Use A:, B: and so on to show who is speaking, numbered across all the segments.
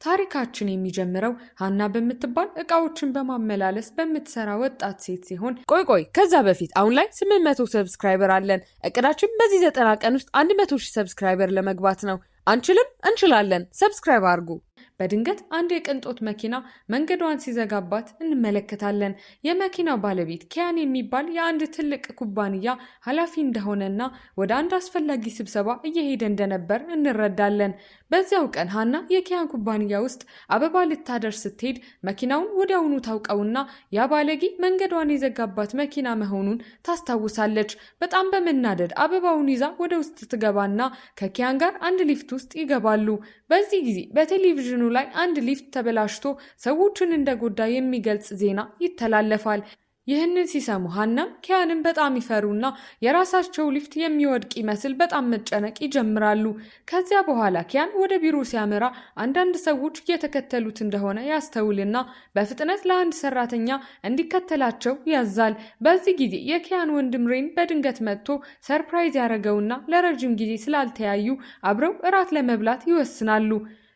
A: ታሪካችን የሚጀምረው ሀና በምትባል እቃዎችን በማመላለስ በምትሰራ ወጣት ሴት ሲሆን ቆይ ከዛ በፊት አሁን ላይ 800 ሰብስክራይበር አለን። እቅዳችን በዚህ 90 ቀን ውስጥ 100,000 ሰብስክራይበር ለመግባት ነው። አንችልም? እንችላለን። ሰብስክራይብ አድርጉ። በድንገት አንድ የቅንጦት መኪና መንገዷን ሲዘጋባት እንመለከታለን። የመኪናው ባለቤት ኪያን የሚባል የአንድ ትልቅ ኩባንያ ኃላፊ እንደሆነና ወደ አንድ አስፈላጊ ስብሰባ እየሄደ እንደነበር እንረዳለን። በዚያው ቀን ሀና የኪያን ኩባንያ ውስጥ አበባ ልታደርስ ስትሄድ መኪናውን ወዲያውኑ ታውቀውና ያ ባለጌ መንገዷን የዘጋባት መኪና መሆኑን ታስታውሳለች። በጣም በመናደድ አበባውን ይዛ ወደ ውስጥ ትገባና ከኪያን ጋር አንድ ሊፍት ውስጥ ይገባሉ። በዚህ ጊዜ በቴሌቪዥኑ ላይ አንድ ሊፍት ተበላሽቶ ሰዎችን እንደጎዳ የሚገልጽ ዜና ይተላለፋል። ይህንን ሲሰሙ ሀናም ኪያንን በጣም ይፈሩና የራሳቸው ሊፍት የሚወድቅ ይመስል በጣም መጨነቅ ይጀምራሉ። ከዚያ በኋላ ኪያን ወደ ቢሮ ሲያመራ አንዳንድ ሰዎች እየተከተሉት እንደሆነ ያስተውልና በፍጥነት ለአንድ ሰራተኛ እንዲከተላቸው ያዛል። በዚህ ጊዜ የኪያን ወንድም ሬን በድንገት መጥቶ ሰርፕራይዝ ያደረገውና ለረጅም ጊዜ ስላልተያዩ አብረው እራት ለመብላት ይወስናሉ።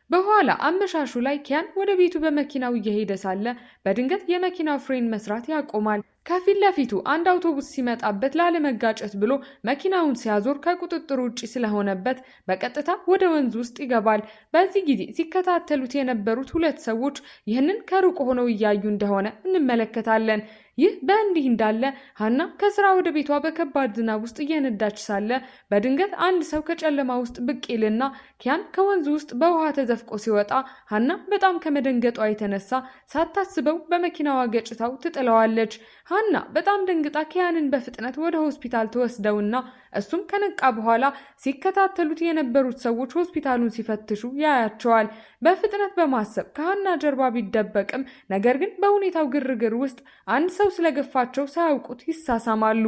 A: በኋላ አመሻሹ ላይ ኪያን ወደ ቤቱ በመኪናው እየሄደ ሳለ በድንገት የመኪናው ፍሬን መስራት ያቆማል። ከፊት ለፊቱ አንድ አውቶቡስ ሲመጣበት ላለመጋጨት ብሎ መኪናውን ሲያዞር ከቁጥጥር ውጪ ስለሆነበት በቀጥታ ወደ ወንዝ ውስጥ ይገባል። በዚህ ጊዜ ሲከታተሉት የነበሩት ሁለት ሰዎች ይህንን ከሩቅ ሆነው እያዩ እንደሆነ እንመለከታለን። ይህ በእንዲህ እንዳለ ሀና ከስራ ወደ ቤቷ በከባድ ዝናብ ውስጥ እየነዳች ሳለ በድንገት አንድ ሰው ከጨለማ ውስጥ ብቅ ይልና ኪያን ከወንዙ ውስጥ በውሃ ተዘፍቆ ሲወጣ ሀና በጣም ከመደንገጧ የተነሳ ሳታስበው በመኪናዋ ገጭታው ትጥለዋለች። ሀና በጣም ደንግጣ ኪያንን በፍጥነት ወደ ሆስፒታል ተወስደውና እሱም ከነቃ በኋላ ሲከታተሉት የነበሩት ሰዎች ሆስፒታሉን ሲፈትሹ ያያቸዋል። በፍጥነት በማሰብ ከሀና ጀርባ ቢደበቅም ነገር ግን በሁኔታው ግርግር ውስጥ አንድ ሰው ስለገፋቸው ሳያውቁት ይሳሳማሉ።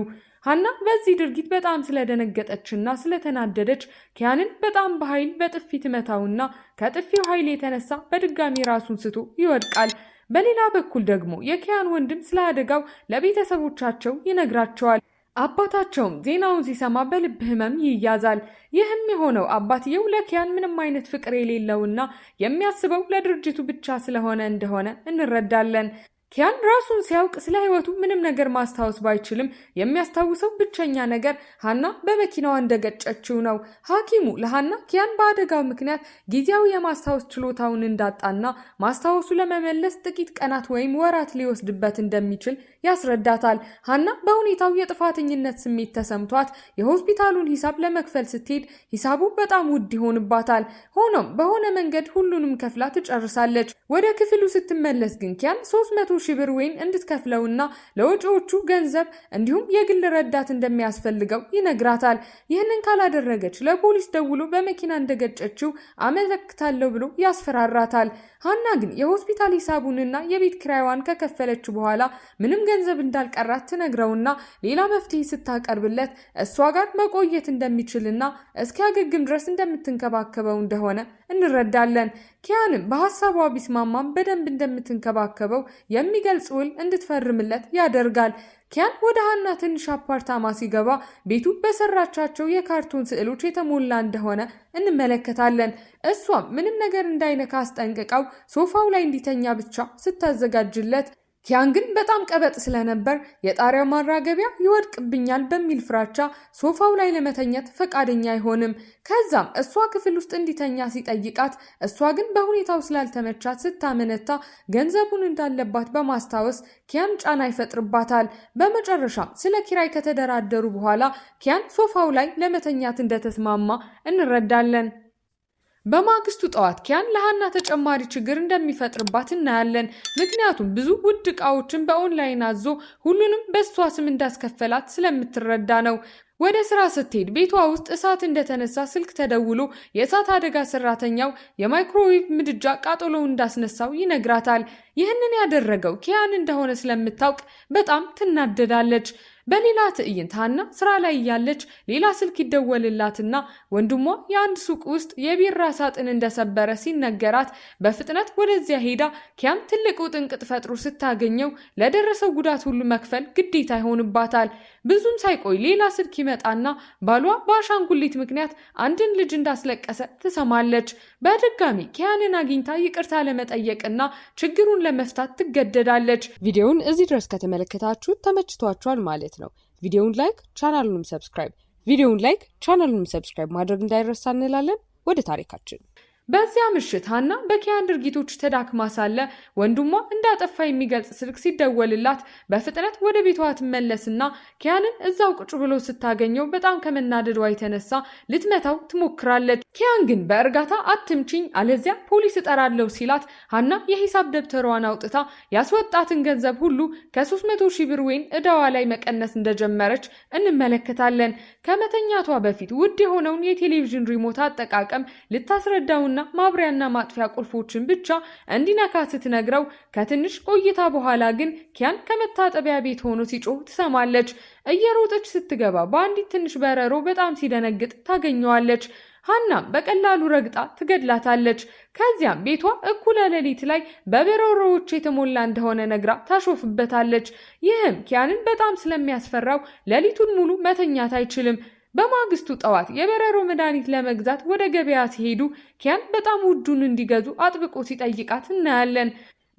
A: ሀና በዚህ ድርጊት በጣም ስለደነገጠችና ስለተናደደች ኪያንን በጣም በኃይል በጥፊ ትመታውና ከጥፊው ኃይል የተነሳ በድጋሚ ራሱን ስቶ ይወድቃል። በሌላ በኩል ደግሞ የኪያን ወንድም ስለ አደጋው ለቤተሰቦቻቸው ይነግራቸዋል። አባታቸውም ዜናውን ሲሰማ በልብ ህመም ይያዛል። ይህም የሆነው አባትየው ለኪያን ምንም አይነት ፍቅር የሌለውና የሚያስበው ለድርጅቱ ብቻ ስለሆነ እንደሆነ እንረዳለን። ኪያን ራሱን ሲያውቅ ስለ ህይወቱ ምንም ነገር ማስታወስ ባይችልም የሚያስታውሰው ብቸኛ ነገር ሀና በመኪናዋ እንደገጨችው ነው። ሐኪሙ ለሀና ኪያን በአደጋው ምክንያት ጊዜያዊ የማስታወስ ችሎታውን እንዳጣና ማስታወሱ ለመመለስ ጥቂት ቀናት ወይም ወራት ሊወስድበት እንደሚችል ያስረዳታል። ሀና በሁኔታው የጥፋተኝነት ስሜት ተሰምቷት የሆስፒታሉን ሂሳብ ለመክፈል ስትሄድ ሂሳቡ በጣም ውድ ይሆንባታል። ሆኖም በሆነ መንገድ ሁሉንም ከፍላ ትጨርሳለች። ወደ ክፍሉ ስትመለስ ግን ኪያን 300,000 ብር ወይን እንድትከፍለውና ለወጪዎቹ ገንዘብ እንዲሁም የግል ረዳት እንደሚያስፈልገው ይነግራታል። ይህንን ካላደረገች ለፖሊስ ደውሎ በመኪና እንደገጨችው አመለክታለሁ ብሎ ያስፈራራታል። ሀና ግን የሆስፒታል ሂሳቡንና የቤት ኪራይዋን ከከፈለች በኋላ ምንም ገንዘብ እንዳልቀራት ትነግረውና ሌላ መፍትሄ ስታቀርብለት እሷ ጋር መቆየት እንደሚችልና እስኪያገግም ድረስ እንደምትንከባከበው እንደሆነ እንረዳለን። ኪያንም በሐሳቧ ቢስማማም በደንብ እንደምትንከባከበው የሚገልጽ ውል እንድትፈርምለት ያደርጋል። ኪያን ወደ ሀና ትንሽ አፓርታማ ሲገባ ቤቱ በሰራቻቸው የካርቱን ስዕሎች የተሞላ እንደሆነ እንመለከታለን። እሷም ምንም ነገር እንዳይነካ አስጠንቅቃው ሶፋው ላይ እንዲተኛ ብቻ ስታዘጋጅለት ኪያን ግን በጣም ቀበጥ ስለነበር የጣሪያው ማራገቢያ ይወድቅብኛል በሚል ፍራቻ ሶፋው ላይ ለመተኛት ፈቃደኛ አይሆንም። ከዛም እሷ ክፍል ውስጥ እንዲተኛ ሲጠይቃት እሷ ግን በሁኔታው ስላልተመቻት ስታመነታ ገንዘቡን እንዳለባት በማስታወስ ኪያን ጫና ይፈጥርባታል። በመጨረሻም ስለ ኪራይ ከተደራደሩ በኋላ ኪያን ሶፋው ላይ ለመተኛት እንደተስማማ እንረዳለን። በማግስቱ ጠዋት ኪያን ለሀና ተጨማሪ ችግር እንደሚፈጥርባት እናያለን። ምክንያቱም ብዙ ውድ ዕቃዎችን በኦንላይን አዞ ሁሉንም በሷ ስም እንዳስከፈላት ስለምትረዳ ነው። ወደ ስራ ስትሄድ ቤቷ ውስጥ እሳት እንደተነሳ ስልክ ተደውሎ የእሳት አደጋ ሰራተኛው የማይክሮዌቭ ምድጃ ቃጠሎ እንዳስነሳው ይነግራታል። ይህንን ያደረገው ኪያን እንደሆነ ስለምታውቅ በጣም ትናደዳለች። በሌላ ትዕይንት ሀና ስራ ላይ ያለች ሌላ ስልክ ይደወልላትና ወንድሟ የአንድ ሱቅ ውስጥ የቢራ ሳጥን እንደሰበረ ሲነገራት በፍጥነት ወደዚያ ሄዳ ኪያን ትልቅ ውጥንቅጥ ፈጥሮ ስታገኘው ለደረሰው ጉዳት ሁሉ መክፈል ግዴታ ይሆንባታል። ብዙም ሳይቆይ ሌላ ስልክ ይመጣና ባሏ በአሻንጉሊት ምክንያት አንድን ልጅ እንዳስለቀሰ ትሰማለች። በድጋሚ ኪያንን አግኝታ ይቅርታ ለመጠየቅና ችግሩን ለመፍታት ትገደዳለች። ቪዲዮውን እዚህ ድረስ ከተመለከታችሁ ተመችቷችኋል ማለት ነው። ቪዲዮውን ላይክ ቻናሉንም ሰብስክራይብ ማድረግ እንዳይረሳ እንላለን። ወደ ታሪካችን በዚያ ምሽት ሀና በኪያን ድርጊቶች ተዳክማ ሳለ ወንድሟ እንዳጠፋ የሚገልጽ ስልክ ሲደወልላት በፍጥነት ወደ ቤቷ ትመለስና ኪያንን እዛው ቁጭ ብሎ ስታገኘው በጣም ከመናደዷ የተነሳ ልትመታው ትሞክራለች። ኪያን ግን በእርጋታ አትምቺኝ አለዚያ ፖሊስ እጠራለሁ ሲላት ሀና የሂሳብ ደብተሯን አውጥታ ያስወጣትን ገንዘብ ሁሉ ከ300,000 ብር ወይን እዳዋ ላይ መቀነስ እንደጀመረች እንመለከታለን። ከመተኛቷ በፊት ውድ የሆነውን የቴሌቪዥን ሪሞት አጠቃቀም ልታስረዳውና ማብሪያና ማጥፊያ ቁልፎችን ብቻ እንዲነካ ስትነግረው ከትንሽ ቆይታ በኋላ ግን ኪያን ከመታጠቢያ ቤት ሆኖ ሲጮህ ትሰማለች። እየሮጠች ስትገባ በአንዲት ትንሽ በረሮ በጣም ሲደነግጥ ታገኘዋለች። ሀናም በቀላሉ ረግጣ ትገድላታለች። ከዚያም ቤቷ እኩለ ሌሊት ላይ በበረሮዎች የተሞላ እንደሆነ ነግራ ታሾፍበታለች። ይህም ኪያንን በጣም ስለሚያስፈራው ሌሊቱን ሙሉ መተኛት አይችልም። በማግስቱ ጠዋት የበረሮ መድኃኒት ለመግዛት ወደ ገበያ ሲሄዱ ኪያን በጣም ውዱን እንዲገዙ አጥብቆ ሲጠይቃት እናያለን።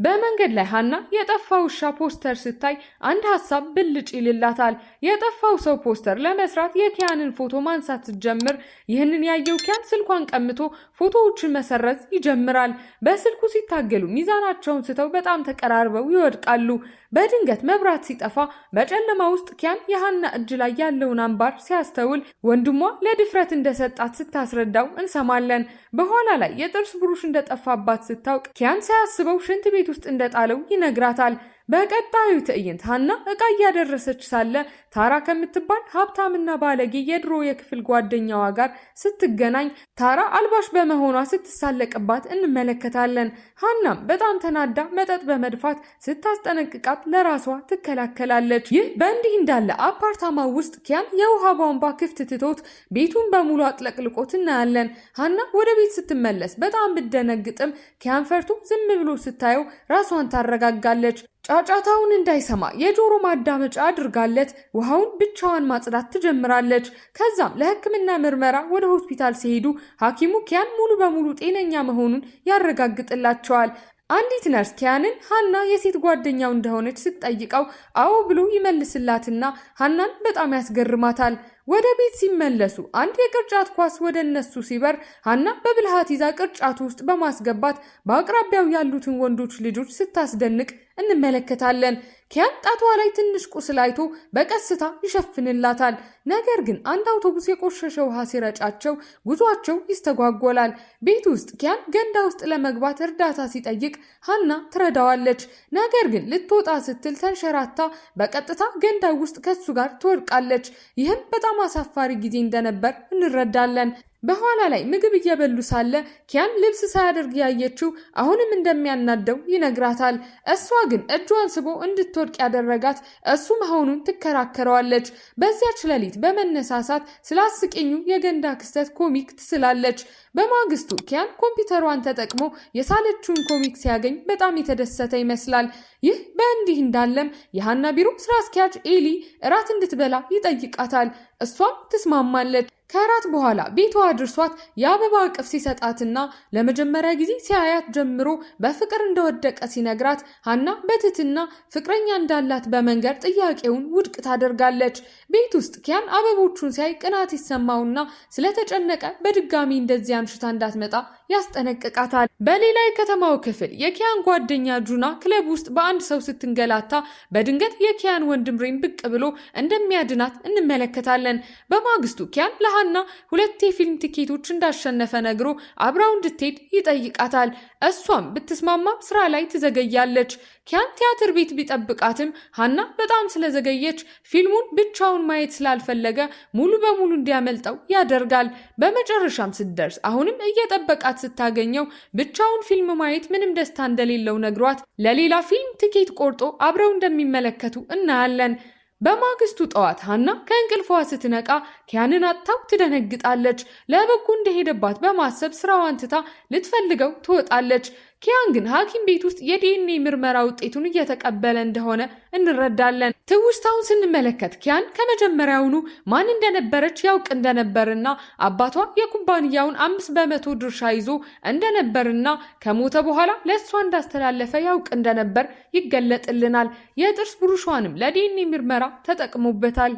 A: በመንገድ ላይ ሀና የጠፋ ውሻ ፖስተር ስታይ አንድ ሀሳብ ብልጭ ይልላታል። የጠፋው ሰው ፖስተር ለመስራት የኪያንን ፎቶ ማንሳት ስትጀምር ይህንን ያየው ኪያን ስልኳን ቀምቶ ፎቶዎችን መሰረዝ ይጀምራል። በስልኩ ሲታገሉ ሚዛናቸውን ስተው በጣም ተቀራርበው ይወድቃሉ። በድንገት መብራት ሲጠፋ በጨለማ ውስጥ ኪያን የሀና እጅ ላይ ያለውን አምባር ሲያስተውል ወንድሟ ለድፍረት እንደሰጣት ስታስረዳው እንሰማለን። በኋላ ላይ የጥርስ ብሩሽ እንደጠፋባት ስታውቅ ኪያን ሳያስበው ሽንት ቤት ውስጥ እንደጣለው ይነግራታል። በቀጣዩ ትዕይንት ሀና እቃ እያደረሰች ሳለ ታራ ከምትባል ሀብታምና ባለጌ የድሮ የክፍል ጓደኛዋ ጋር ስትገናኝ ታራ አልባሽ በመሆኗ ስትሳለቅባት እንመለከታለን። ሀናም በጣም ተናዳ መጠጥ በመድፋት ስታስጠነቅቃት ለራሷ ትከላከላለች። ይህ በእንዲህ እንዳለ አፓርታማ ውስጥ ኪያን የውሃ ቧንቧ ክፍት ትቶት ቤቱን በሙሉ አጥለቅልቆት እናያለን። ሀና ወደ ቤት ስትመለስ በጣም ብደነግጥም ኪያን ፈርቶ ዝም ብሎ ስታየው ራሷን ታረጋጋለች። ጫጫታውን እንዳይሰማ የጆሮ ማዳመጫ አድርጋለት ውሃውን ብቻዋን ማጽዳት ትጀምራለች። ከዛም ለሕክምና ምርመራ ወደ ሆስፒታል ሲሄዱ ሐኪሙ ኪያን ሙሉ በሙሉ ጤነኛ መሆኑን ያረጋግጥላቸዋል። አንዲት ነርስ ኪያንን ሀና የሴት ጓደኛው እንደሆነች ስትጠይቀው አዎ ብሎ ይመልስላትና ሀናን በጣም ያስገርማታል። ወደ ቤት ሲመለሱ አንድ የቅርጫት ኳስ ወደ እነሱ ሲበር ሀና በብልሃት ይዛ ቅርጫቱ ውስጥ በማስገባት በአቅራቢያው ያሉትን ወንዶች ልጆች ስታስደንቅ እንመለከታለን። ኪያን ጣቷ ላይ ትንሽ ቁስል አይቶ በቀስታ ይሸፍንላታል። ነገር ግን አንድ አውቶቡስ የቆሸሸ ውሃ ሲረጫቸው ጉዟቸው ይስተጓጎላል። ቤት ውስጥ ኪያን ገንዳ ውስጥ ለመግባት እርዳታ ሲጠይቅ ሀና ትረዳዋለች። ነገር ግን ልትወጣ ስትል ተንሸራታ በቀጥታ ገንዳ ውስጥ ከሱ ጋር ትወድቃለች። ይህም በጣም አሳፋሪ ጊዜ እንደነበር እንረዳለን። በኋላ ላይ ምግብ እየበሉ ሳለ ኪያን ልብስ ሳያደርግ ያየችው አሁንም እንደሚያናደው ይነግራታል። እሷ ግን እጇን ስቦ እንድትወድቅ ያደረጋት እሱ መሆኑን ትከራከረዋለች። በዚያች ሌሊት በመነሳሳት ስላስቂኙ የገንዳ ክስተት ኮሚክ ትስላለች። በማግስቱ ኪያን ኮምፒውተሯን ተጠቅሞ የሳለችውን ኮሚክ ሲያገኝ በጣም የተደሰተ ይመስላል። ይህ በእንዲህ እንዳለም የሀና ቢሮ ስራ አስኪያጅ ኤሊ እራት እንድትበላ ይጠይቃታል። እሷም ትስማማለች። ከራት በኋላ ቤቷ አድርሷት የአበባ እቅፍ ሲሰጣትና ለመጀመሪያ ጊዜ ሲያያት ጀምሮ በፍቅር እንደወደቀ ሲነግራት ሀና በትህትና ፍቅረኛ እንዳላት በመንገር ጥያቄውን ውድቅ ታደርጋለች። ቤት ውስጥ ኪያን አበቦቹን ሲያይ ቅናት ይሰማውና ስለተጨነቀ በድጋሚ እንደዚህ አምሽታ እንዳትመጣ ያስጠነቅቃታል። በሌላ የከተማው ክፍል የኪያን ጓደኛ ጁና ክለብ ውስጥ በአንድ ሰው ስትንገላታ በድንገት የኪያን ወንድም ሬን ብቅ ብሎ እንደሚያድናት እንመለከታለን። በማግስቱ ኪያን ለሀና 2 የፊልም ቲኬቶች እንዳሸነፈ ነግሮ አብራው እንድትሄድ ይጠይቃታል። እሷም ብትስማማም ስራ ላይ ትዘገያለች። ኪያን ቲያትር ቤት ቢጠብቃትም ሀና በጣም ስለዘገየች ፊልሙን ብቻውን ማየት ስላልፈለገ ሙሉ በሙሉ እንዲያመልጠው ያደርጋል። በመጨረሻም ስትደርስ አሁንም እየጠበቃት ስታገኘው ብቻውን ፊልም ማየት ምንም ደስታ እንደሌለው ነግሯት ለሌላ ፊልም ቲኬት ቆርጦ አብረው እንደሚመለከቱ እናያለን። በማግስቱ ጠዋት ሀና ከእንቅልፏ ስትነቃ ኪያንን አጥታው ትደነግጣለች። ለበጎ እንደሄደባት በማሰብ ስራዋን ትታ ልትፈልገው ትወጣለች። ኪያን ግን ሐኪም ቤት ውስጥ የዲኤንኤ ምርመራ ውጤቱን እየተቀበለ እንደሆነ እንረዳለን። ትውስታውን ስንመለከት ኪያን ከመጀመሪያውኑ ማን እንደነበረች ያውቅ እንደነበርና አባቷ የኩባንያውን 5% ድርሻ ይዞ እንደነበርና ከሞተ በኋላ ለእሷ እንዳስተላለፈ ያውቅ እንደነበር ይገለጥልናል። የጥርስ ብሩሿንም ለዲኤንኤ ምርመራ ተጠቅሞበታል።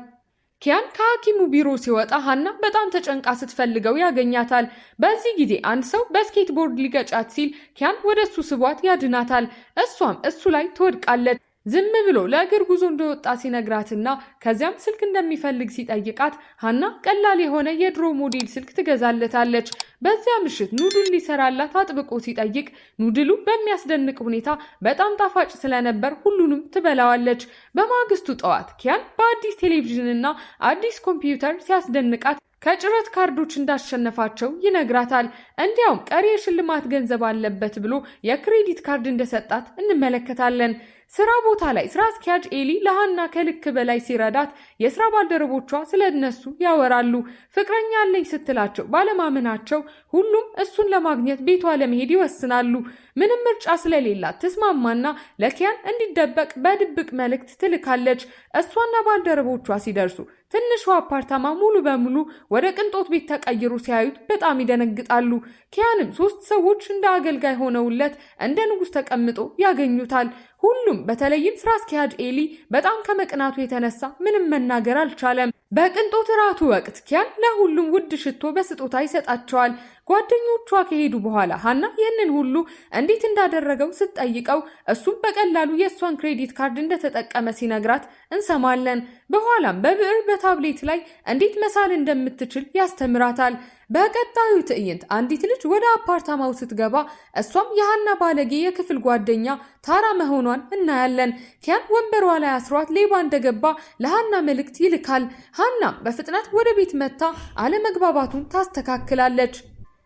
A: ኪያን ከሐኪሙ ቢሮ ሲወጣ ሀና በጣም ተጨንቃ ስትፈልገው ያገኛታል። በዚህ ጊዜ አንድ ሰው በስኬትቦርድ ሊገጫት ሲል ኪያን ወደሱ ስቧት ያድናታል። እሷም እሱ ላይ ትወድቃለች። ዝም ብሎ ለእግር ጉዞ እንደወጣ ሲነግራትና ከዚያም ስልክ እንደሚፈልግ ሲጠይቃት ሀና ቀላል የሆነ የድሮ ሞዴል ስልክ ትገዛለታለች። በዚያ ምሽት ኑድል ሊሰራላት አጥብቆ ሲጠይቅ ኑድሉ በሚያስደንቅ ሁኔታ በጣም ጣፋጭ ስለነበር ሁሉንም ትበላዋለች። በማግስቱ ጠዋት ኪያን በአዲስ ቴሌቪዥንና አዲስ ኮምፒውተር ሲያስደንቃት ከጭረት ካርዶች እንዳሸነፋቸው ይነግራታል። እንዲያውም ቀሪ የሽልማት ገንዘብ አለበት ብሎ የክሬዲት ካርድ እንደሰጣት እንመለከታለን። ስራ ቦታ ላይ ስራ አስኪያጅ ኤሊ ለሃና ከልክ በላይ ሲረዳት የስራ ባልደረቦቿ ስለነሱ ያወራሉ። ፍቅረኛ አለኝ ስትላቸው ባለማመናቸው ሁሉም እሱን ለማግኘት ቤቷ ለመሄድ ይወስናሉ። ምንም ምርጫ ስለሌላት ትስማማና ለኪያን እንዲደበቅ በድብቅ መልእክት ትልካለች። እሷና ባልደረቦቿ ሲደርሱ ትንሹ አፓርታማ ሙሉ በሙሉ ወደ ቅንጦት ቤት ተቀይሮ ሲያዩት በጣም ይደነግጣሉ። ኪያንም 3 ሰዎች እንደ አገልጋይ ሆነውለት እንደ ንጉስ ተቀምጦ ያገኙታል። ሁሉም በተለይም ስራ አስኪያጅ ኤሊ በጣም ከመቅናቱ የተነሳ ምንም መናገር አልቻለም። በቅንጦት ራቱ ወቅት ኪያን ለሁሉም ውድ ሽቶ በስጦታ ይሰጣቸዋል። ጓደኞቿ ከሄዱ በኋላ ሃና ይህንን ሁሉ እንዴት እንዳደረገው ስትጠይቀው እሱም በቀላሉ የእሷን ክሬዲት ካርድ እንደተጠቀመ ሲነግራት እንሰማለን። በኋላም በብዕር በታብሌት ላይ እንዴት መሳል እንደምትችል ያስተምራታል። በቀጣዩ ትዕይንት አንዲት ልጅ ወደ አፓርታማው ስትገባ እሷም የሃና ባለጌ የክፍል ጓደኛ ታራ መሆኗን እናያለን። ኪያን ወንበሯ ላይ አስሯት ሌባ እንደገባ ለሃና መልእክት ይልካል። ሃናም በፍጥነት ወደ ቤት መታ አለመግባባቱን ታስተካክላለች።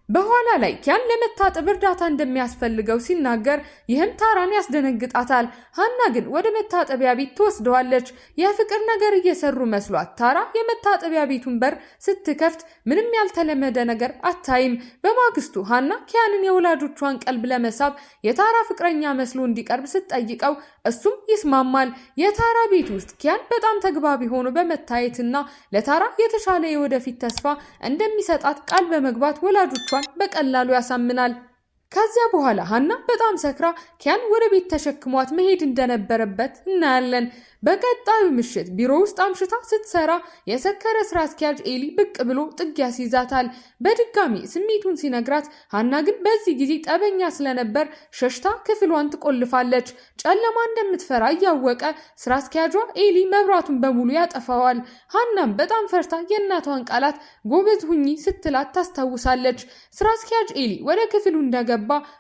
A: በኋላ ላይ ኪያን ለመታጠብ እርዳታ እንደሚያስፈልገው ሲናገር ይህም ታራን ያስደነግጣታል። ሃና ግን ወደ መታጠቢያ ቤት ትወስደዋለች። የፍቅር ነገር እየሰሩ መስሏት ታራ የመታጠቢያ ቤቱን በር ስትከፍት ምንም ያልተለመደ ነገር አታይም። በማግስቱ ሃና ኪያንን የወላጆቿን ቀልብ ለመሳብ የታራ ፍቅረኛ መስሎ እንዲቀርብ ስትጠይቀው እሱም ይስማማል። የታራ ቤት ውስጥ ኪያን በጣም ተግባቢ ሆኖ በመታየትና ለታራ የተሻለ የወደፊት ተስፋ እንደሚሰጣት ቃል በመግባት ወላጆቿ በቀላሉ ያሳምናል። ከዚያ በኋላ ሃና በጣም ሰክራ ኪያን ወደ ቤት ተሸክሟት መሄድ እንደነበረበት እናያለን። በቀጣዩ ምሽት ቢሮ ውስጥ አምሽታ ስትሰራ የሰከረ ስራ አስኪያጅ ኤሊ ብቅ ብሎ ጥግ ያስይዛታል። በድጋሚ ስሜቱን ሲነግራት ሃና ግን በዚህ ጊዜ ጠበኛ ስለነበር ሸሽታ ክፍሏን ትቆልፋለች። ጨለማ እንደምትፈራ እያወቀ ስራ አስኪያጇ ኤሊ መብራቱን በሙሉ ያጠፋዋል። ሃናም በጣም ፈርታ የእናቷን ቃላት ጎበዝ ሁኚ ስትላት ታስታውሳለች። ስራ አስኪያጅ ኤሊ ወደ ክፍሉ እንደገባ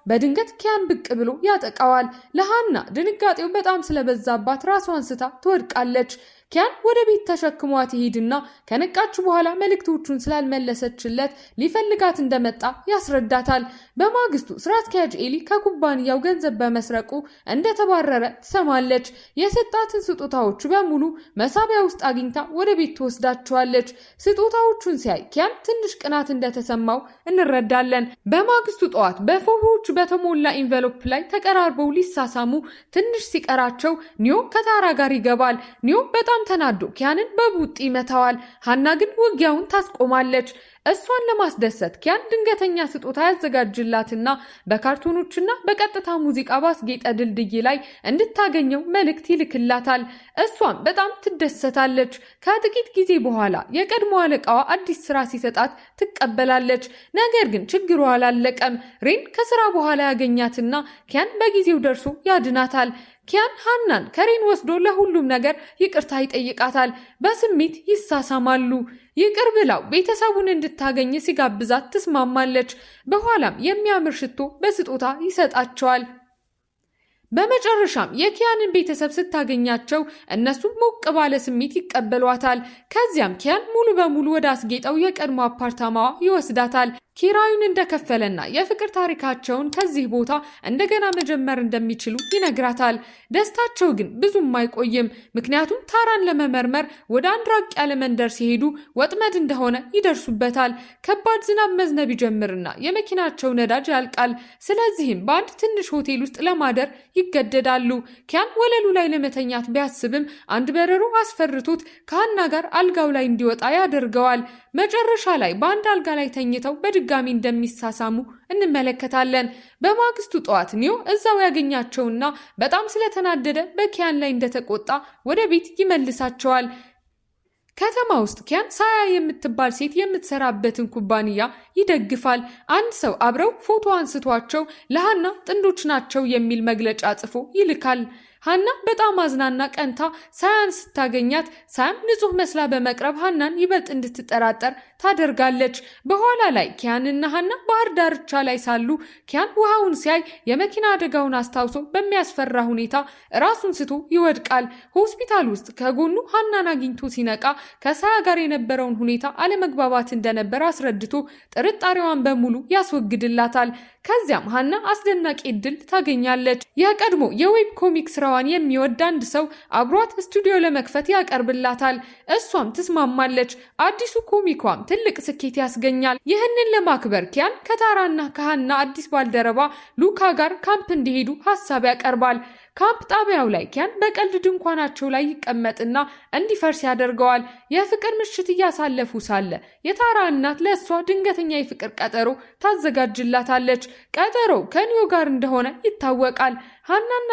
A: በድንገት ኪያን ብቅ ብሎ ያጠቃዋል። ለሃና ድንጋጤው በጣም ስለበዛባት ራሷን ስታ ትወድቃለች። ኪያን ወደ ቤት ተሸክሟት ይሄድና ከነቃች በኋላ መልእክቶቹን ስላልመለሰችለት ሊፈልጋት እንደመጣ ያስረዳታል። በማግስቱ ስራ አስኪያጅ ኤሊ ከኩባንያው ገንዘብ በመስረቁ እንደተባረረ ትሰማለች። የሰጣትን ስጦታዎች በሙሉ መሳቢያ ውስጥ አግኝታ ወደ ቤት ትወስዳቸዋለች። ስጦታዎቹን ሲያይ ኪያን ትንሽ ቅናት እንደተሰማው እንረዳለን። በማግስቱ ጠዋት በፎቶዎች በተሞላ ኢንቨሎፕ ላይ ተቀራርበው ሊሳሳሙ ትንሽ ሲቀራቸው ኒዮ ከታራ ጋር ይገባል። ኒዮ በጣም ተናዶ ኪያንን በቡጢ ይመታዋል። ሃና ግን ውጊያውን ታስቆማለች። እሷን ለማስደሰት ኪያን ድንገተኛ ስጦታ ያዘጋጅላትና በካርቱኖችና በቀጥታ ሙዚቃ ባስጌጠ ድልድይ ላይ እንድታገኘው መልእክት ይልክላታል። እሷም በጣም ትደሰታለች። ከጥቂት ጊዜ በኋላ የቀድሞ አለቃዋ አዲስ ስራ ሲሰጣት ትቀበላለች። ነገር ግን ችግሩ አላለቀም። ሬን ከስራ በኋላ ያገኛትና ኪያን በጊዜው ደርሶ ያድናታል። ኪያን ሃናን ከሬን ወስዶ ለሁሉም ነገር ይቅርታ ይጠይቃታል። በስሜት ይሳሳማሉ። ይቅር ብላው ቤተሰቡን እንድታገኝ ሲጋብዛት ትስማማለች። በኋላም የሚያምር ሽቶ በስጦታ ይሰጣቸዋል። በመጨረሻም የኪያንን ቤተሰብ ስታገኛቸው እነሱም ሞቅ ባለ ስሜት ይቀበሏታል። ከዚያም ኪያን ሙሉ በሙሉ ወደ አስጌጠው የቀድሞ አፓርታማዋ ይወስዳታል። ኪራዩን እንደከፈለና የፍቅር ታሪካቸውን ከዚህ ቦታ እንደገና መጀመር እንደሚችሉ ይነግራታል። ደስታቸው ግን ብዙም አይቆይም። ምክንያቱም ታራን ለመመርመር ወደ አንድ ራቅ ያለ መንደር ሲሄዱ ወጥመድ እንደሆነ ይደርሱበታል። ከባድ ዝናብ መዝነብ ይጀምርና የመኪናቸው ነዳጅ ያልቃል። ስለዚህም በአንድ ትንሽ ሆቴል ውስጥ ለማደር ይገደዳሉ። ኪያን ወለሉ ላይ ለመተኛት ቢያስብም አንድ በረሮ አስፈርቶት ከሃና ጋር አልጋው ላይ እንዲወጣ ያደርገዋል። መጨረሻ ላይ በአንድ አልጋ ላይ ተኝተው በድጋሚ እንደሚሳሳሙ እንመለከታለን። በማግስቱ ጠዋት ኒዮ እዛው ያገኛቸውና በጣም ስለተናደደ በኪያን ላይ እንደተቆጣ ወደ ቤት ይመልሳቸዋል። ከተማ ውስጥ ኪያን ሳያ የምትባል ሴት የምትሰራበትን ኩባንያ ይደግፋል። አንድ ሰው አብረው ፎቶ አንስቷቸው ለሃና ጥንዶች ናቸው የሚል መግለጫ ጽፎ ይልካል። ሃና በጣም አዝናና ቀንታ ሳያን ስታገኛት ሳያም ንጹህ መስላ በመቅረብ ሃናን ይበልጥ እንድትጠራጠር ታደርጋለች። በኋላ ላይ ኪያንና ሃና ባህር ዳርቻ ላይ ሳሉ ኪያን ውሃውን ሲያይ የመኪና አደጋውን አስታውሶ በሚያስፈራ ሁኔታ ራሱን ስቶ ይወድቃል። ሆስፒታል ውስጥ ከጎኑ ሃናን አግኝቶ ሲነቃ ከሳያ ጋር የነበረውን ሁኔታ አለመግባባት እንደነበር አስረድቶ ጥርጣሬዋን በሙሉ ያስወግድላታል። ከዚያም ሃና አስደናቂ እድል ታገኛለች። የቀድሞ የዌብ ኮሚክ ስራዋን የሚወድ አንድ ሰው አብሯት ስቱዲዮ ለመክፈት ያቀርብላታል። እሷም ትስማማለች። አዲሱ ኮሚኳም ትልቅ ስኬት ያስገኛል። ይህንን ለማክበር ኪያን ከታራና ከሃና አዲስ ባልደረባ ሉካ ጋር ካምፕ እንዲሄዱ ሀሳብ ያቀርባል። ካምፕ ጣቢያው ላይ ኪያን በቀልድ ድንኳናቸው ላይ ይቀመጥና እንዲፈርስ ያደርገዋል። የፍቅር ምሽት እያሳለፉ ሳለ የታራ እናት ለእሷ ድንገተኛ የፍቅር ቀጠሮ ታዘጋጅላታለች። ቀጠሮው ከኒዮ ጋር እንደሆነ ይታወቃል። ሃናና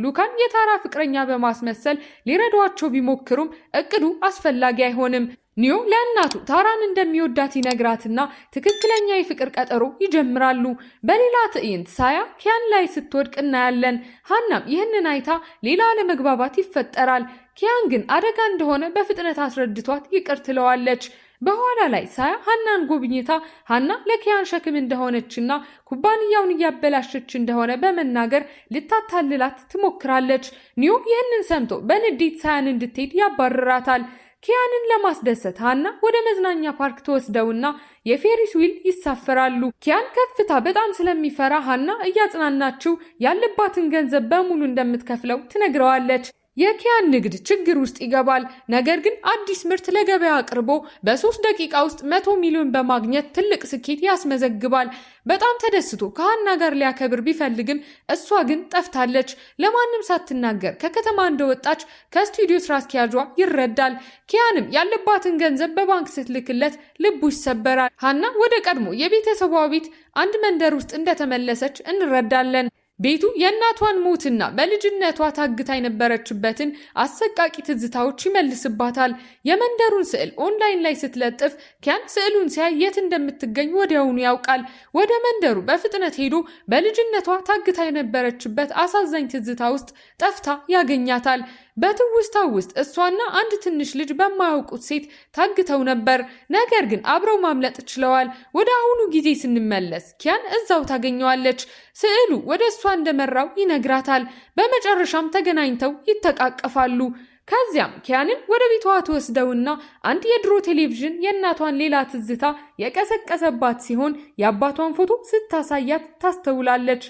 A: ሉካን የታራ ፍቅረኛ በማስመሰል ሊረዷቸው ቢሞክሩም እቅዱ አስፈላጊ አይሆንም። ኒዮ ለእናቱ ታራን እንደሚወዳት ይነግራትና ትክክለኛ የፍቅር ቀጠሮ ይጀምራሉ። በሌላ ትዕይንት ሳያ ኪያን ላይ ስትወድቅ እናያለን። ሃናም ይህንን አይታ ሌላ አለመግባባት ይፈጠራል። ኪያን ግን አደጋ እንደሆነ በፍጥነት አስረድቷት ይቅር ትለዋለች። በኋላ ላይ ሳያ ሃናን ጎብኝታ ሃና ለኪያን ሸክም እንደሆነችና ኩባንያውን እያበላሸች እንደሆነ በመናገር ልታታልላት ትሞክራለች። ኒዮ ይህንን ሰምቶ በንዴት ሳያን እንድትሄድ ያባርራታል። ኪያንን ለማስደሰት ሃና ወደ መዝናኛ ፓርክ ተወስደውና የፌሪስ ዊል ይሳፈራሉ። ኪያን ከፍታ በጣም ስለሚፈራ ሃና እያጽናናችው ያለባትን ገንዘብ በሙሉ እንደምትከፍለው ትነግረዋለች። የኪያን ንግድ ችግር ውስጥ ይገባል። ነገር ግን አዲስ ምርት ለገበያ አቅርቦ በ3 ደቂቃ ውስጥ 100 ሚሊዮን በማግኘት ትልቅ ስኬት ያስመዘግባል። በጣም ተደስቶ ከሃና ጋር ሊያከብር ቢፈልግም እሷ ግን ጠፍታለች። ለማንም ሳትናገር ከከተማ እንደወጣች ከስቱዲዮ ስራ አስኪያጇ ይረዳል። ኪያንም ያለባትን ገንዘብ በባንክ ስትልክለት ልቡ ይሰበራል። ሃና ወደ ቀድሞ የቤተሰቧ ቤት አንድ መንደር ውስጥ እንደተመለሰች እንረዳለን። ቤቱ የእናቷን ሞትና በልጅነቷ ታግታ የነበረችበትን አሰቃቂ ትዝታዎች ይመልስባታል። የመንደሩን ስዕል ኦንላይን ላይ ስትለጥፍ ኪያን ስዕሉን ሲያይ የት እንደምትገኝ ወዲያውኑ ያውቃል። ወደ መንደሩ በፍጥነት ሄዶ በልጅነቷ ታግታ የነበረችበት አሳዛኝ ትዝታ ውስጥ ጠፍታ ያገኛታል። በትውስታው ውስጥ እሷና አንድ ትንሽ ልጅ በማያውቁት ሴት ታግተው ነበር። ነገር ግን አብረው ማምለጥ ችለዋል። ወደ አሁኑ ጊዜ ስንመለስ ኪያን እዛው ታገኘዋለች። ስዕሉ ወደ እሷ እንደመራው ይነግራታል። በመጨረሻም ተገናኝተው ይተቃቀፋሉ። ከዚያም ኪያንን ወደ ቤቷ ተወስደውና አንድ የድሮ ቴሌቪዥን የእናቷን ሌላ ትዝታ የቀሰቀሰባት ሲሆን የአባቷን ፎቶ ስታሳያት ታስተውላለች።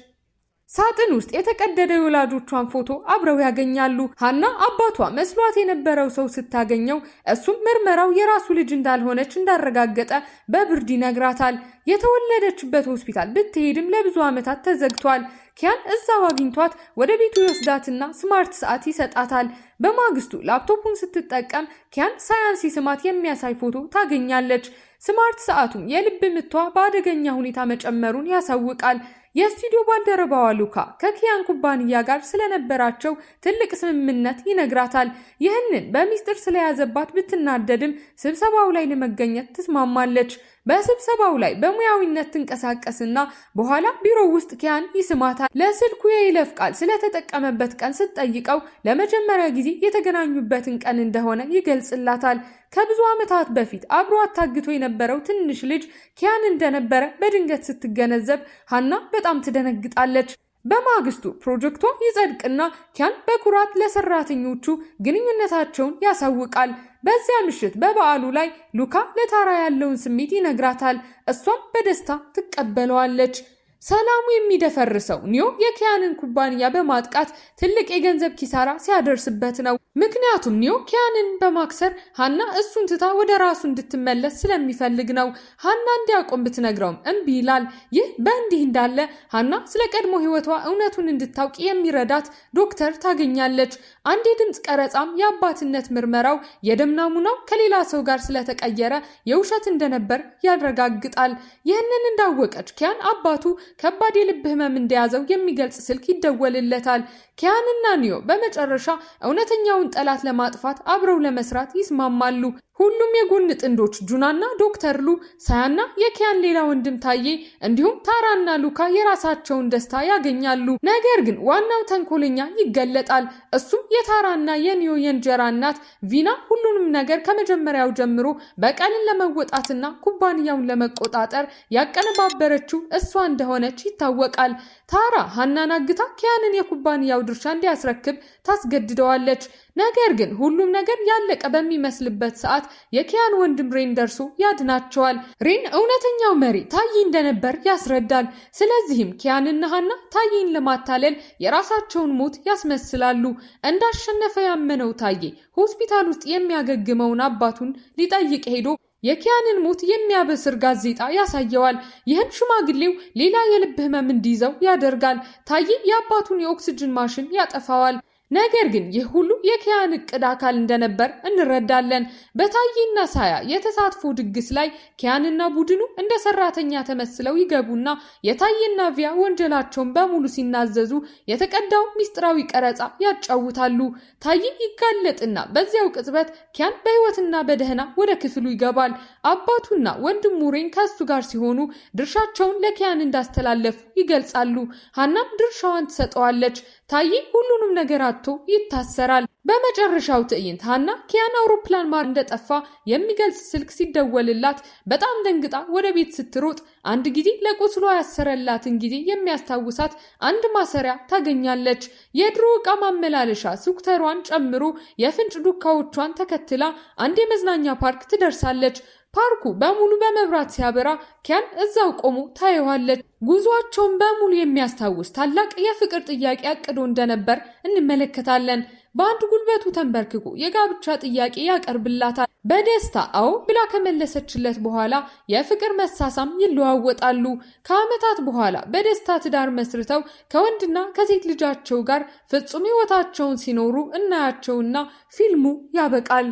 A: ሳጥን ውስጥ የተቀደደ የወላጆቿን ፎቶ አብረው ያገኛሉ። ሃና አባቷ መስሏት የነበረው ሰው ስታገኘው እሱም ምርመራው የራሱ ልጅ እንዳልሆነች እንዳረጋገጠ በብርድ ይነግራታል። የተወለደችበት ሆስፒታል ብትሄድም ለብዙ ዓመታት ተዘግቷል። ኪያን እዛው አግኝቷት ወደ ቤቱ ይወስዳትና ስማርት ሰዓት ይሰጣታል። በማግስቱ ላፕቶፑን ስትጠቀም ኪያን ሳያን ሲስማት የሚያሳይ ፎቶ ታገኛለች። ስማርት ሰዓቱም የልብ ምቷ በአደገኛ ሁኔታ መጨመሩን ያሳውቃል። የስቱዲዮ ባልደረባዋ ሉካ ከኪያን ኩባንያ ጋር ስለነበራቸው ትልቅ ስምምነት ይነግራታል። ይህንን በሚስጥር ስለያዘባት ብትናደድም ስብሰባው ላይ ለመገኘት ትስማማለች። በስብሰባው ላይ በሙያዊነት ትንቀሳቀስና በኋላ ቢሮ ውስጥ ኪያን ይስማታል። ለስልኩ የይለፍ ቃል ስለተጠቀመበት ቀን ስትጠይቀው ለመጀመሪያ ጊዜ የተገናኙበትን ቀን እንደሆነ ይገልጽላታል። ከብዙ ዓመታት በፊት አብሯት ታግቶ የነበረው ትንሽ ልጅ ኪያን እንደነበረ በድንገት ስትገነዘብ ሃና በጣም ትደነግጣለች። በማግስቱ ፕሮጀክቷ ይጸድቅና ኪያን በኩራት ለሰራተኞቹ ግንኙነታቸውን ያሳውቃል። በዚያ ምሽት በበዓሉ ላይ ሉካ ለታራ ያለውን ስሜት ይነግራታል። እሷም በደስታ ትቀበለዋለች። ሰላሙ የሚደፈርሰው ኒዮ የኪያንን ኩባንያ በማጥቃት ትልቅ የገንዘብ ኪሳራ ሲያደርስበት ነው። ምክንያቱም ኒዮ ኪያንን በማክሰር ሃና እሱን ትታ ወደ ራሱ እንድትመለስ ስለሚፈልግ ነው። ሃና እንዲያቆም ብትነግረውም እምቢ ይላል። ይህ በእንዲህ እንዳለ ሃና ስለ ቀድሞ ሕይወቷ እውነቱን እንድታውቅ የሚረዳት ዶክተር ታገኛለች። አንድ የድምፅ ቀረጻም የአባትነት ምርመራው የደም ናሙናው ከሌላ ሰው ጋር ስለተቀየረ የውሸት እንደነበር ያረጋግጣል። ይህንን እንዳወቀች ኪያን አባቱ ከባድ የልብ ህመም እንደያዘው የሚገልጽ ስልክ ይደወልለታል። ኪያንና ኒዮ በመጨረሻ እውነተኛውን ጠላት ለማጥፋት አብረው ለመስራት ይስማማሉ። ሁሉም የጎን ጥንዶች ጁናና ዶክተር ሉ፣ ሳያና የኪያን ሌላ ወንድም ታዬ እንዲሁም ታራና ሉካ የራሳቸውን ደስታ ያገኛሉ። ነገር ግን ዋናው ተንኮለኛ ይገለጣል። እሱም የታራና የኒዮ የእንጀራ እናት ቪና ሁሉንም ነገር ከመጀመሪያው ጀምሮ በቀልን ለመወጣትና ኩባንያውን ለመቆጣጠር ያቀነባበረችው እሷ እንደሆነች ይታወቃል። ታራ ሃናን አግታ ኪያንን የኩባንያው ድርሻ እንዲያስረክብ ታስገድደዋለች። ነገር ግን ሁሉም ነገር ያለቀ በሚመስልበት ሰዓት የኪያን ወንድም ሬን ደርሶ ያድናቸዋል። ሬን እውነተኛው መሪ ታዬ እንደነበር ያስረዳል። ስለዚህም ኪያንና ሃና ታዬን ለማታለል የራሳቸውን ሞት ያስመስላሉ። እንዳሸነፈ ያመነው ታዬ ሆስፒታል ውስጥ የሚያገግመውን አባቱን ሊጠይቅ ሄዶ የኪያንን ሞት የሚያበስር ጋዜጣ ያሳየዋል። ይህም ሽማግሌው ሌላ የልብ ህመም እንዲይዘው ያደርጋል። ታዬ የአባቱን የኦክስጅን ማሽን ያጠፋዋል። ነገር ግን ይህ ሁሉ የኪያን እቅድ አካል እንደነበር እንረዳለን። በታዬና ሳያ የተሳትፎ ድግስ ላይ ኪያንና ቡድኑ እንደ ሰራተኛ ተመስለው ይገቡና የታዬና ቪያ ወንጀላቸውን በሙሉ ሲናዘዙ የተቀዳው ሚስጥራዊ ቀረጻ ያጫውታሉ። ታዬ ይጋለጥና በዚያው ቅጽበት ኪያን በህይወትና በደህና ወደ ክፍሉ ይገባል። አባቱና ወንድሙ ሬን ከሱ ጋር ሲሆኑ ድርሻቸውን ለኪያን እንዳስተላለፉ ይገልጻሉ። ሃናም ድርሻዋን ትሰጠዋለች። ታዬ ሁሉንም ነገር አጥቶ ይታሰራል። በመጨረሻው ትዕይንት ሃና ኪያን አውሮፕላን ማር እንደጠፋ የሚገልጽ ስልክ ሲደወልላት በጣም ደንግጣ ወደ ቤት ስትሮጥ አንድ ጊዜ ለቁስሏ ያሰረላትን ጊዜ የሚያስታውሳት አንድ ማሰሪያ ታገኛለች። የድሮ ዕቃ ማመላለሻ ሱክተሯን ጨምሮ የፍንጭ ዱካዎቿን ተከትላ አንድ የመዝናኛ ፓርክ ትደርሳለች። ፓርኩ በሙሉ በመብራት ሲያበራ ኪያን እዛው ቆሞ ታየዋለች። ጉዟቸውን በሙሉ የሚያስታውስ ታላቅ የፍቅር ጥያቄ አቅዶ እንደነበር እንመለከታለን። በአንድ ጉልበቱ ተንበርክኮ የጋብቻ ጥያቄ ያቀርብላታል። በደስታ አዎ ብላ ከመለሰችለት በኋላ የፍቅር መሳሳም ይለዋወጣሉ። ከዓመታት በኋላ በደስታ ትዳር መስርተው ከወንድና ከሴት ልጃቸው ጋር ፍጹም ሕይወታቸውን ሲኖሩ እናያቸውና ፊልሙ ያበቃል።